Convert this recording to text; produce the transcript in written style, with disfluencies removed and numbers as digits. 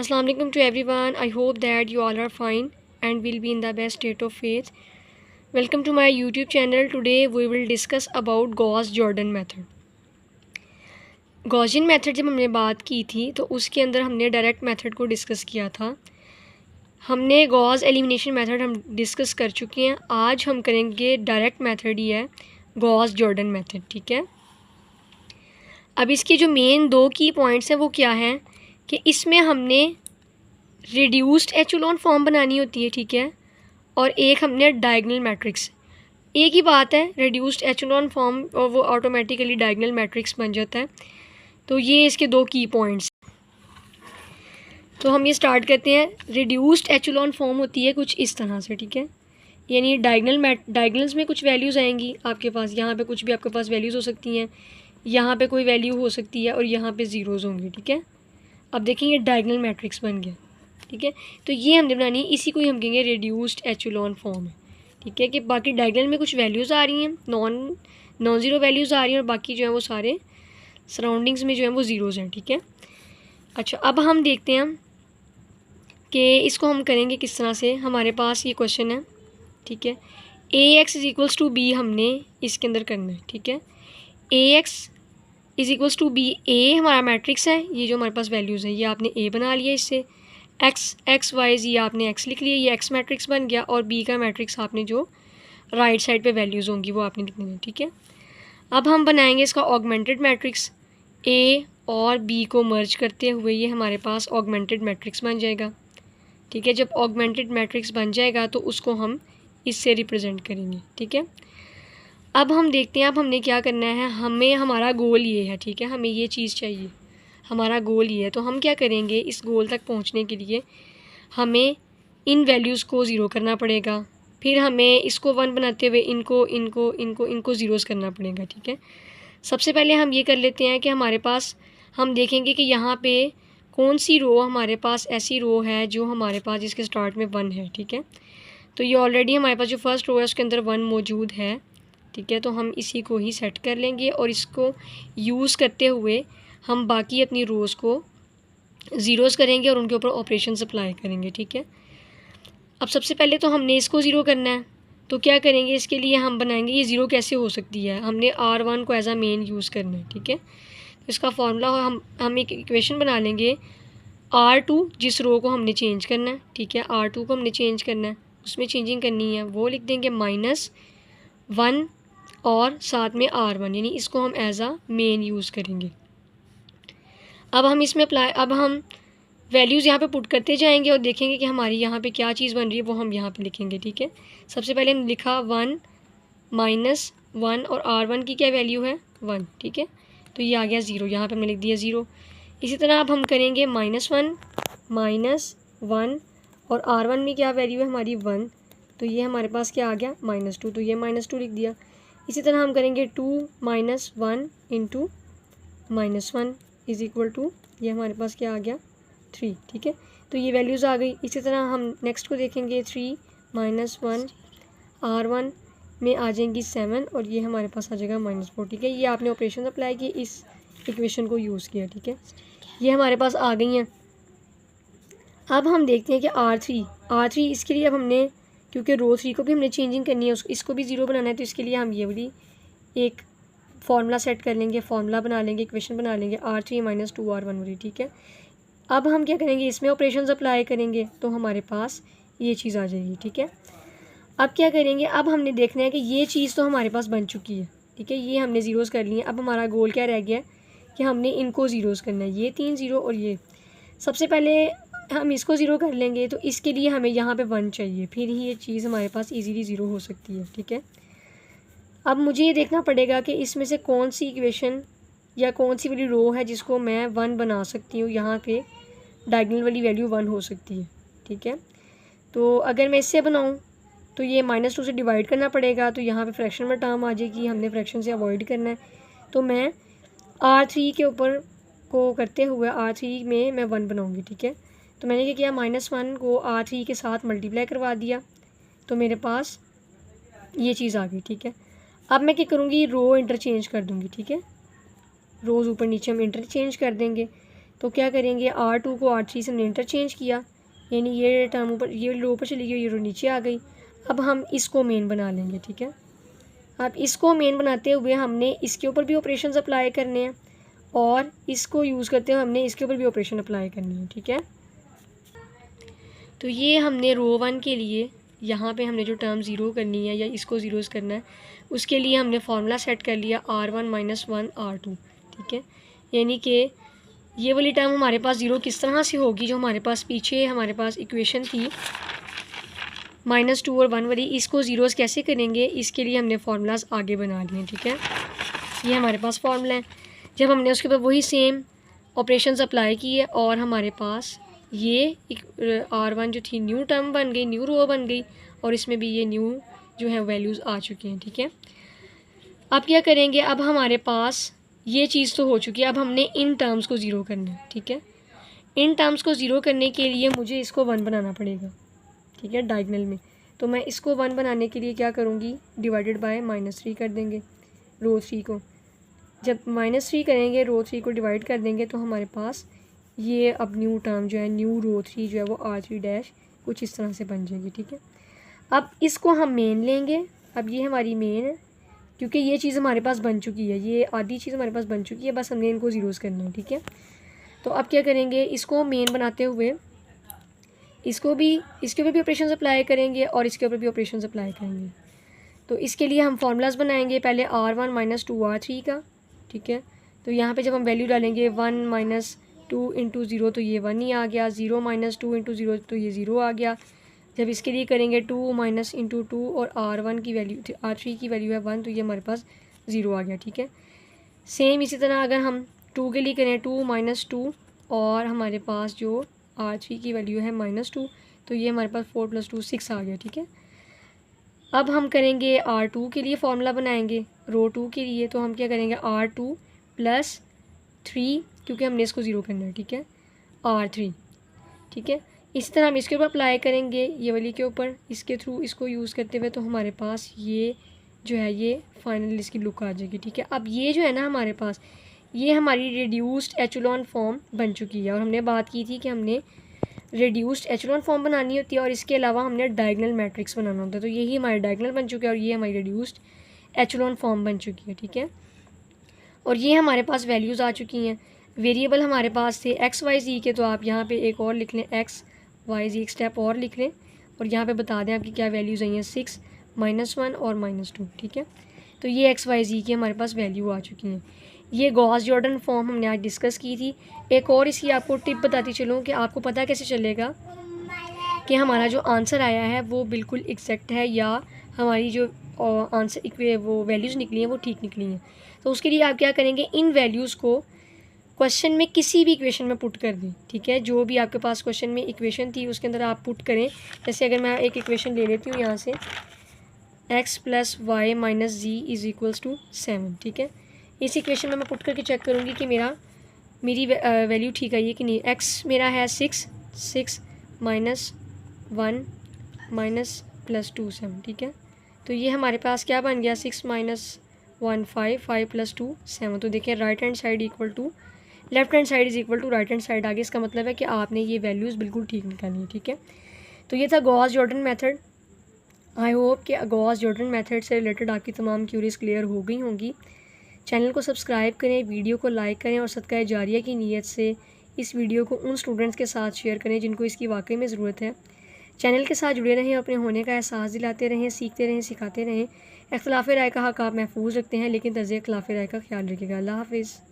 Assalamu alaikum to everyone. I hope that you all are fine and will be in the best state of faith. Welcome to my YouTube channel. Today we will discuss about Gauss-Jordan method. Gaussian method जब हमने बात की थी तो उसके अंदर हमने direct method को डिस्कस किया था. हमने गॉस एलिमिनेशन मेथड हम डिस्कस कर चुके हैं. आज हम करेंगे डायरेक्ट मेथड ही है गॉस-जॉर्डन मेथड. ठीक है. अब इसके जो मेन दो की पॉइंट्स हैं वो क्या हैं कि इसमें हमने रिड्यूस्ड एचेलॉन फॉर्म बनानी होती है. ठीक है. और एक हमने डायगोनल मैट्रिक्स. एक ही बात है, रिड्यूस्ड एचेलॉन फॉर्म और वो ऑटोमेटिकली डायगोनल मैट्रिक्स बन जाता है. तो ये इसके दो की पॉइंट्स. तो हम ये स्टार्ट करते हैं. रिड्यूस्ड एचेलॉन फॉर्म होती है कुछ इस तरह से. ठीक है. यानी डायगोनल्स में कुछ वैल्यूज़ आएंगी आपके पास. यहाँ पे कुछ भी आपके पास वैल्यूज़ हो सकती हैं, यहाँ पे कोई वैल्यू हो सकती है और यहाँ पे ज़ीरोज़ होंगे. ठीक है. अब देखेंगे डायगोनल मैट्रिक्स बन गया. ठीक है. तो ये हमने बनानी है, इसी को ही हम कहेंगे रिड्यूस्ड एचेलॉन फॉर्म है. ठीक है. कि बाकी डायगोनल में कुछ वैल्यूज़ आ रही हैं, नॉन ज़ीरो वैल्यूज़ आ रही हैं और बाकी जो है वो सारे सराउंडिंग्स में जो है वो ज़ीरोज़ हैं. ठीक है. अच्छा, अब हम देखते हैं कि इसको हम करेंगे किस तरह से. हमारे पास ये क्वेश्चन है. ठीक है. AX is equals to B हमने इसके अंदर करना है. ठीक है. AX is equals to B. A हमारा मैट्रिक्स है, ये जो हमारे पास वैल्यूज़ है ये आपने A बना लिया. इससे X Y Z आपने X लिख लिया, ये X मैट्रिक्स बन गया. और B का मैट्रिक्स आपने जो राइट साइड पे वैल्यूज़ होंगी वो आपने लिखनी है. ठीक है. अब हम बनाएंगे इसका ऑगमेंटेड मैट्रिक्स. A और B को मर्ज करते हुए ये हमारे पास ऑगमेंटेड मैट्रिक्स बन जाएगा. ठीक है. जब ऑगमेंटेड मैट्रिक्स बन जाएगा तो उसको हम इससे रिप्रेजेंट करेंगे. ठीक है. अब हम देखते हैं अब हमने क्या करना है. हमें हमारा गोल ये है. ठीक है. हमें ये चीज़ चाहिए, हमारा गोल ये है. तो हम क्या करेंगे, इस गोल तक पहुंचने के लिए हमें इन वैल्यूज़ को ज़ीरो करना पड़ेगा. फिर हमें इसको वन बनाते हुए इनको ज़ीरोज़ करना पड़ेगा. ठीक है. सबसे पहले हम ये कर लेते हैं कि हमारे पास हम देखेंगे कि यहाँ पे कौन सी रो हमारे पास ऐसी रो है जो हमारे पास जिसके स्टार्ट में वन है. ठीक है. तो ये ऑलरेडी हमारे पास जो फर्स्ट रो है उसके अंदर वन मौजूद है. ठीक है. तो हम इसी को ही सेट कर लेंगे और इसको यूज़ करते हुए हम बाकी अपनी रोज़ को ज़ीरोज़ करेंगे और उनके ऊपर ऑपरेशन अप्लाई करेंगे. ठीक है. अब सबसे पहले तो हमने इसको ज़ीरो करना है. तो क्या करेंगे, इसके लिए हम बनाएंगे ये ज़ीरो कैसे हो सकती है. हमने R1 को एज अ मेन यूज़ करना है. ठीक है. तो इसका फार्मूला हम एक इक्वेशन बना लेंगे. R2 जिस रो को हमने चेंज करना है. ठीक है. R2 को हमने चेंज करना है, उसमें चेंजिंग करनी है, वो लिख देंगे -1 और साथ में R1, यानी इसको हम एज अ मेन यूज़ करेंगे. अब हम इसमें अब हम वैल्यूज़ यहाँ पे पुट करते जाएंगे और देखेंगे कि हमारी यहाँ पे क्या चीज़ बन रही है वो हम यहाँ पे लिखेंगे. ठीक है. सबसे पहले हमने लिखा 1 -1 और R1 की क्या वैल्यू है 1. ठीक है. तो ये आ गया 0, यहाँ पे हमने लिख दिया 0. इसी तरह अब हम करेंगे -1 -1 और R1 में क्या वैल्यू है हमारी 1. तो ये हमारे पास क्या आ गया -2. तो ये -2 लिख दिया. इसी तरह हम करेंगे 2 -1 इंटू -1 इज़ इक्वल टू ये हमारे पास क्या आ गया 3. ठीक है. तो ये वैल्यूज़ आ गई. इसी तरह हम नेक्स्ट को देखेंगे 3 -1 R1 में आ जाएंगी 7 और ये हमारे पास आ जाएगा -4. ठीक है. ये आपने ऑपरेशन अप्लाई किए, इस इक्वेशन को यूज़ किया. ठीक है. ये हमारे पास आ गई हैं. अब हम देखते हैं कि R3 इसके लिए अब हमने, क्योंकि रो 3 को भी हमने चेंजिंग करनी है, इसको भी ज़ीरो बनाना है, तो इसके लिए हम ये वाली एक फार्मूला सेट कर लेंगे, फार्मूला बना लेंगे, इक्वेशन बना लेंगे R3 - 2 R1 वाली. ठीक है. अब हम क्या करेंगे, इसमें ऑपरेशंस अप्लाई करेंगे तो हमारे पास ये चीज़ आ जाएगी. ठीक है. अब क्या करेंगे, अब हमने देखना है कि ये चीज़ तो हमारे पास बन चुकी है. ठीक है. ये हमने ज़ीरोज़ कर लिए. अब हमारा गोल क्या रह गया है कि हमने इनको ज़ीरोज़ करना है, ये 3 0 और ये. सबसे पहले हम इसको ज़ीरो कर लेंगे तो इसके लिए हमें यहाँ पे 1 चाहिए, फिर ही ये चीज़ हमारे पास ईजीली ज़ीरो हो सकती है. ठीक है. अब मुझे ये देखना पड़ेगा कि इसमें से कौन सी इक्वेशन या कौन सी वाली रो है जिसको मैं 1 बना सकती हूँ. यहाँ पे डायगोनल वाली वैल्यू 1 हो सकती है. ठीक है. तो अगर मैं इससे बनाऊँ तो ये -2 से डिवाइड करना पड़ेगा, तो यहाँ पे फ्रैक्शन में टर्म आ जाएगी, हमने फ्रैक्शन से अवॉइड करना है. तो मैं R3 के ऊपर को करते हुए R3 में मैं 1 बनाऊँगी. ठीक है. तो मैंने क्या किया, -1 को R3 के साथ मल्टीप्लाई करवा दिया, तो मेरे पास ये चीज़ आ गई. ठीक है. अब मैं क्या करूँगी, रो इंटरचेंज कर दूँगी. ठीक है. रोज़ ऊपर नीचे हम इंटरचेंज कर देंगे. तो क्या करेंगे, R2 को R3 से हमने इंटरचेंज किया, यानी ये टर्म ऊपर, ये रो ऊपर चली गई, ये रो नीचे आ गई। अब हम इसको मेन बना लेंगे, ठीक है। अब इसको मेन बनाते हुए हमने इसके ऊपर भी ऑपरेशंस अप्लाई करने हैं और इसको यूज़ करते हुए हमने इसके ऊपर भी ऑपरेशन अप्लाई करनी है, ठीक है। तो ये हमने रो 1 के लिए यहाँ पे हमने जो टर्म ज़ीरो करनी है या इसको ज़ीरोज़ करना है, उसके लिए हमने फार्मूला सेट कर लिया R1 - 1 R2, ठीक है। यानी कि ये वाली टर्म हमारे पास ज़ीरो किस तरह से होगी, जो हमारे पास पीछे हमारे पास इक्वेशन थी -2 और 1 वाली, इसको ज़ीरोज़ कैसे करेंगे, इसके लिए हमने फार्मूलाज आगे बना लिए, ठीक है। ये हमारे पास फार्मूला है। जब हमने उसके ऊपर वही सेम ऑपरेशंस अप्लाई किए और हमारे पास ये R1 जो थी न्यू टर्म बन गई, न्यू रो बन गई, और इसमें भी ये न्यू जो है वैल्यूज़ आ चुकी हैं, ठीक है। अब क्या करेंगे, अब हमारे पास ये चीज़ तो हो चुकी है, अब हमने इन टर्म्स को ज़ीरो करना है, ठीक है। इन टर्म्स को ज़ीरो करने के लिए मुझे इसको 1 बनाना पड़ेगा, ठीक है, डायगनल में। तो मैं इसको 1 बनाने के लिए क्या करूँगी, डिवाइडेड बाय -3 कर देंगे रो 3 को। जब -3 करेंगे, रो 3 को डिवाइड कर देंगे, तो हमारे पास ये अब न्यू टर्म जो है, न्यू रो 3 जो है वो R3 कुछ इस तरह से बन जाएगी, ठीक है। अब इसको हम मेन लेंगे, अब ये हमारी मेन है, क्योंकि ये चीज़ हमारे पास बन चुकी है, ये आधी चीज़ हमारे पास बन चुकी है, बस हमने इनको ज़ीरोज़ करना है, ठीक है। तो अब क्या करेंगे, इसको मेन बनाते हुए इसको भी, इसके ऊपर भी ऑपरेशंस अप्लाई करेंगे और इसके ऊपर भी ऑपरेशंस अप्लाई करेंगे। तो इसके लिए हम फार्मूलाज बनाएंगे, पहले R1 - 2 R3 का, ठीक है। तो यहाँ पे जब हम वैल्यू डालेंगे 1 - 2 × 0 तो ये 1 ही आ गया, 0 - 2 × 0 तो ये 0 आ गया। जब इसके लिए करेंगे 2 - 2 और R1 की वैल्यू, R3 की वैल्यू है 1, तो ये हमारे पास 0 आ गया, ठीक है। सेम इसी तरह अगर हम 2 के लिए करें 2 - 2 और हमारे पास जो R3 की वैल्यू है -2, तो ये हमारे पास 4 + 2 6 आ गया, ठीक है। अब हम करेंगे R2 के लिए फार्मूला बनाएंगे रो 2 के लिए, तो हम क्या करेंगे R2 + 3, क्योंकि हमने इसको ज़ीरो करना है, ठीक है, R3, ठीक है। इसी तरह हम इसके ऊपर अप्लाई करेंगे, ये वाली के ऊपर, इसके थ्रू इसको यूज़ करते हुए, तो हमारे पास ये जो है ये फाइनल इसकी लुक आ जाएगी, ठीक है। अब ये जो है ना हमारे पास, ये हमारी रिड्यूस्ड एचेलॉन फॉर्म बन चुकी है, और हमने बात की थी कि हमने रिड्यूस्ड एचेलॉन फॉर्म बनानी होती है और इसके अलावा हमने डायगोनल मैट्रिक्स बनाना होता है। तो यही हमारी डायगोनल बन चुका है और ये हमारी रिड्यूस्ड एचेलॉन फॉर्म बन चुकी है, ठीक है। और ये हमारे पास वैल्यूज़ आ चुकी हैं। वेरिएबल हमारे पास थे x y z के, तो आप यहाँ पे एक और लिख लें, x y z एक स्टेप और लिख लें और यहाँ पे बता दें आपकी क्या वैल्यूज़ आई हैं, 6 -1 और -2, ठीक है। तो ये x y z की हमारे पास वैल्यू आ चुकी हैं। ये गॉस जॉर्डन फॉर्म हमने आज डिस्कस की थी। एक और इसकी आपको टिप बताती चलूँ कि आपको पता कैसे चलेगा कि हमारा जो आंसर आया है वो बिल्कुल एग्जैक्ट है या हमारी जो आंसर वो वैल्यूज़ निकली हैं वो ठीक निकली हैं। तो उसके लिए आप क्या करेंगे, इन वैल्यूज़ को क्वेश्चन में किसी भी इक्वेशन में पुट कर दें, ठीक है। जो भी आपके पास क्वेश्चन में इक्वेशन थी उसके अंदर आप पुट करें। जैसे अगर मैं एक इक्वेशन ले लेती हूँ यहाँ से, x + y - z = 7, ठीक है। इस इक्वेशन में मैं पुट करके चेक करूँगी कि मेरी वैल्यू ठीक आई है कि नहीं। x मेरा है 6 -1 - +2 7, ठीक है। तो ये हमारे पास क्या बन गया, 6 - 1 5 5 + 2 7। तो देखिए right hand side equal to left hand side equal to right hand side आगे। इसका मतलब है कि आपने ये वैल्यूज़ बिल्कुल ठीक निकालनी है, ठीक है। तो ये था Gauss Jordan method. I hope कि गॉस जॉर्डन मेथड से रिलेटेड आपकी तमाम क्यूरीज क्लियर हो गई होंगी। चैनल को सब्सक्राइब करें, वीडियो को लाइक करें और सदका जारिया की नीयत से इस वीडियो को उन स्टूडेंट्स के साथ शेयर करें जिनको इसकी वाकई में ज़रूरत है। चैनल के साथ जुड़े रहें, अपने होने का एहसास दिलाते रहें, सीखते रहें, सिखाते रहें। इख्तिलाफ़ राय का हक़ आप महफूज रखते हैं, लेकिन तर्ज़ इख्तिलाफ़ राय का ख्याल रखिएगा। अल्लाह हाफ़िज़।